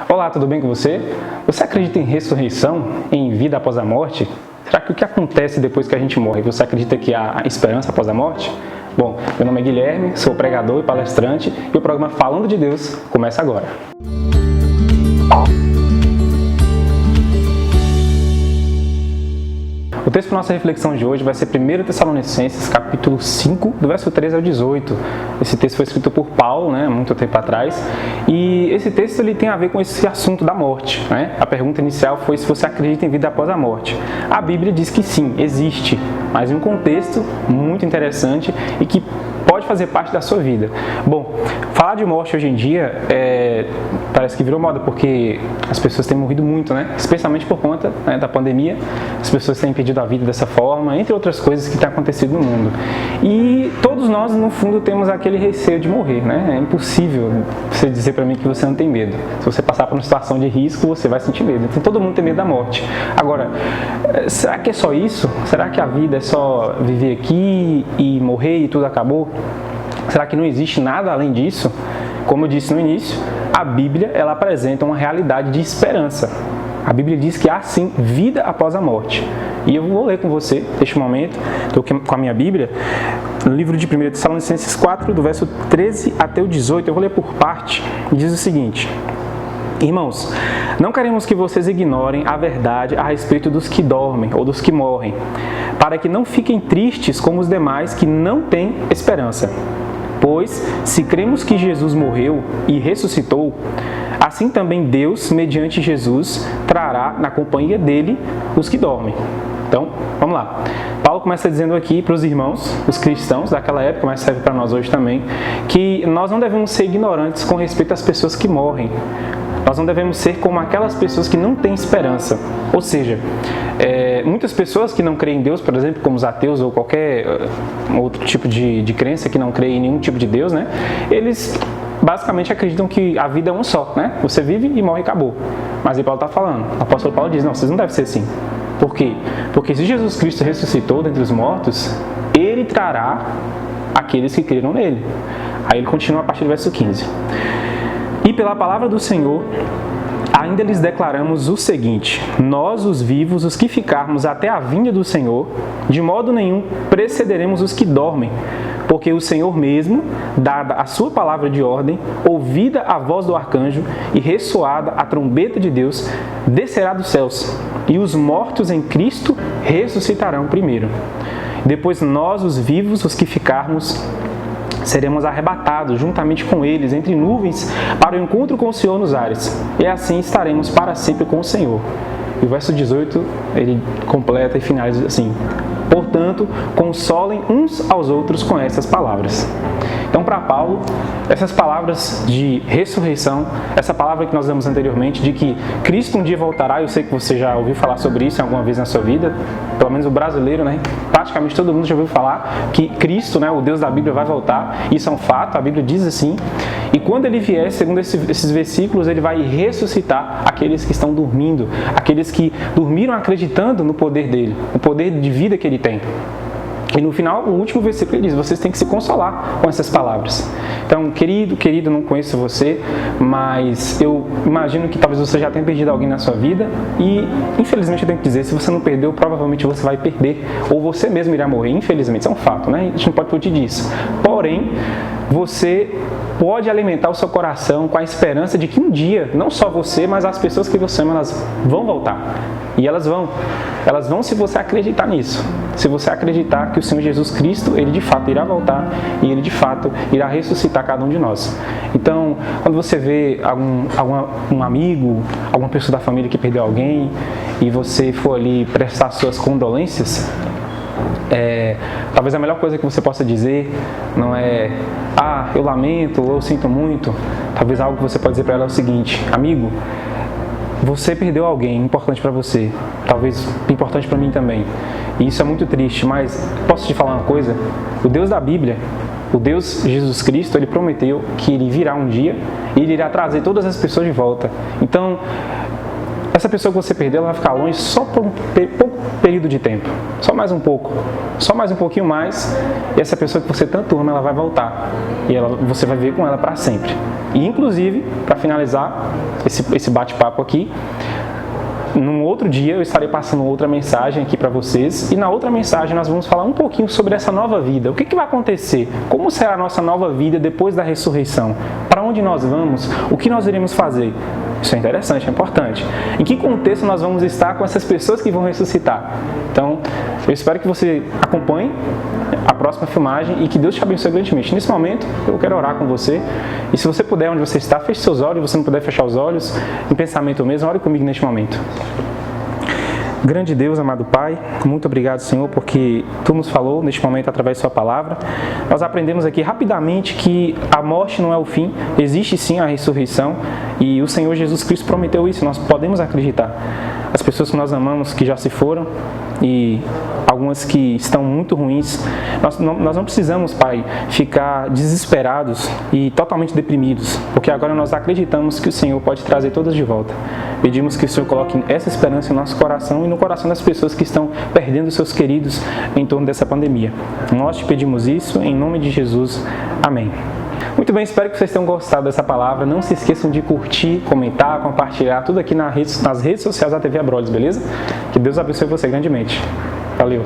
Olá, tudo bem com você? Você acredita em ressurreição, em vida após a morte? Será que o que acontece depois que a gente morre? Você acredita que há esperança após a morte? Bom, meu nome é Guilherme, sou pregador e palestrante e o programa Falando de Deus começa agora. O texto para nossa reflexão de hoje vai ser 1 Tessalonicenses, capítulo 5, do verso 13 ao 18. Esse texto foi escrito por Paulo, muito tempo atrás, e esse texto ele tem a ver com esse assunto da morte. A pergunta inicial foi se você acredita em vida após a morte. A Bíblia diz que sim, existe, mas em um contexto muito interessante e que pode fazer parte da sua vida. Bom, falar de morte hoje em dia parece que virou moda, porque as pessoas têm morrido muito, especialmente por conta da pandemia. As pessoas têm perdido a vida dessa forma, entre outras coisas que têm acontecido no mundo. E todos nós, no fundo, temos aquele receio de morrer, É impossível você dizer para mim que você não tem medo. Se você passar por uma situação de risco, você vai sentir medo. Então todo mundo tem medo da morte. Agora, será que é só isso? Será que a vida é só viver aqui e morrer e tudo acabou? Será que não existe nada além disso? Como eu disse no início, a Bíblia ela apresenta uma realidade de esperança. A Bíblia diz que há sim vida após a morte. E eu vou ler com você neste momento, estou com a minha Bíblia, no livro de 1 Tessalonicenses 4, do verso 13 até o 18, eu vou ler por parte, e diz o seguinte: Irmãos, não queremos que vocês ignorem a verdade a respeito dos que dormem ou dos que morrem, para que não fiquem tristes como os demais que não têm esperança. Pois, se cremos que Jesus morreu e ressuscitou, assim também Deus, mediante Jesus, trará na companhia dele os que dormem. Então, vamos lá. Paulo começa dizendo aqui para os irmãos, os cristãos daquela época, mas serve para nós hoje também, que nós não devemos ser ignorantes com respeito às pessoas que morrem. Nós não devemos ser como aquelas pessoas que não têm esperança. Ou seja, muitas pessoas que não creem em Deus, por exemplo, como os ateus ou qualquer outro tipo de crença que não crê em nenhum tipo de Deus, eles basicamente acreditam que a vida é uma só, Você vive e morre e acabou. Mas aí Paulo está falando, o apóstolo Paulo diz, não, vocês não devem ser assim. Por quê? Porque se Jesus Cristo ressuscitou dentre os mortos, Ele trará aqueles que creram nele. Aí ele continua a partir do verso 15. E pela palavra do Senhor, ainda lhes declaramos o seguinte: nós, os vivos, os que ficarmos até a vinda do Senhor, de modo nenhum precederemos os que dormem, porque o Senhor mesmo, dada a sua palavra de ordem, ouvida a voz do arcanjo e ressoada a trombeta de Deus, descerá dos céus, e os mortos em Cristo ressuscitarão primeiro. Depois nós, os vivos, os que ficarmos, seremos arrebatados juntamente com eles entre nuvens para o encontro com o Senhor nos ares, e assim estaremos para sempre com o Senhor. E o verso 18, ele completa e finaliza assim: portanto, consolem uns aos outros com essas palavras. Então, para Paulo, essas palavras de ressurreição, essa palavra que nós damos anteriormente, de que Cristo um dia voltará, eu sei que você já ouviu falar sobre isso alguma vez na sua vida, pelo menos o brasileiro, praticamente todo mundo já ouviu falar que Cristo, o Deus da Bíblia, vai voltar. Isso é um fato, a Bíblia diz assim. E quando ele vier, segundo esses versículos, ele vai ressuscitar aqueles que estão dormindo, aqueles que dormiram acreditando no poder dele, no poder de vida que ele tem. E no final, o último versículo ele diz: vocês têm que se consolar com essas palavras. Então, querido, não conheço você, mas eu imagino que talvez você já tenha perdido alguém na sua vida e, infelizmente, eu tenho que dizer, se você não perdeu, provavelmente você vai perder, ou você mesmo irá morrer, infelizmente, isso é um fato, A gente não pode fugir disso. Porém, você pode alimentar o seu coração com a esperança de que um dia, não só você, mas as pessoas que você ama, elas vão voltar. E elas vão se você acreditar nisso. Se você acreditar que o Senhor Jesus Cristo, Ele de fato irá voltar e Ele de fato irá ressuscitar cada um de nós. Então, quando você vê um amigo, alguma pessoa da família que perdeu alguém e você for ali prestar suas condolências, talvez a melhor coisa que você possa dizer não é eu lamento ou eu sinto muito. Talvez algo que você pode dizer para ela é o seguinte: amigo, você perdeu alguém importante para você, talvez importante para mim também. E isso é muito triste, mas posso te falar uma coisa? O Deus da Bíblia, o Deus Jesus Cristo, Ele prometeu que Ele virá um dia e Ele irá trazer todas as pessoas de volta. Então, essa pessoa que você perdeu, ela vai ficar longe só por um pouco período de tempo. Só mais um pouco. Só mais um pouquinho mais. E essa pessoa que você tanto ama, ela vai voltar. E você vai viver com ela para sempre. E inclusive, para finalizar esse bate-papo aqui, num outro dia eu estarei passando outra mensagem aqui para vocês, e na outra mensagem nós vamos falar um pouquinho sobre essa nova vida. O que vai acontecer? Como será a nossa nova vida depois da ressurreição? Para onde nós vamos? O que nós iremos fazer? Isso é interessante, é importante. Em que contexto nós vamos estar com essas pessoas que vão ressuscitar? Então, eu espero que você acompanhe a próxima filmagem e que Deus te abençoe grandemente. Nesse momento, eu quero orar com você. E se você puder, onde você está, feche seus olhos. Se você não puder fechar os olhos, em pensamento mesmo, ore comigo neste momento. Grande Deus, amado Pai, muito obrigado, Senhor, porque Tu nos falou neste momento através de Sua palavra. Nós aprendemos aqui rapidamente que a morte não é o fim, existe sim a ressurreição e o Senhor Jesus Cristo prometeu isso, nós podemos acreditar. As pessoas que nós amamos que já se foram e algumas que estão muito ruins, nós não precisamos, Pai, ficar desesperados e totalmente deprimidos, porque agora nós acreditamos que o Senhor pode trazer todas de volta. Pedimos que o Senhor coloque essa esperança em nosso coração e no coração das pessoas que estão perdendo seus queridos em torno dessa pandemia. Nós te pedimos isso em nome de Jesus. Amém. Muito bem, espero que vocês tenham gostado dessa palavra. Não se esqueçam de curtir, comentar, compartilhar tudo aqui nas redes sociais da TV Abrolhos, beleza? Que Deus abençoe você grandemente. Valeu!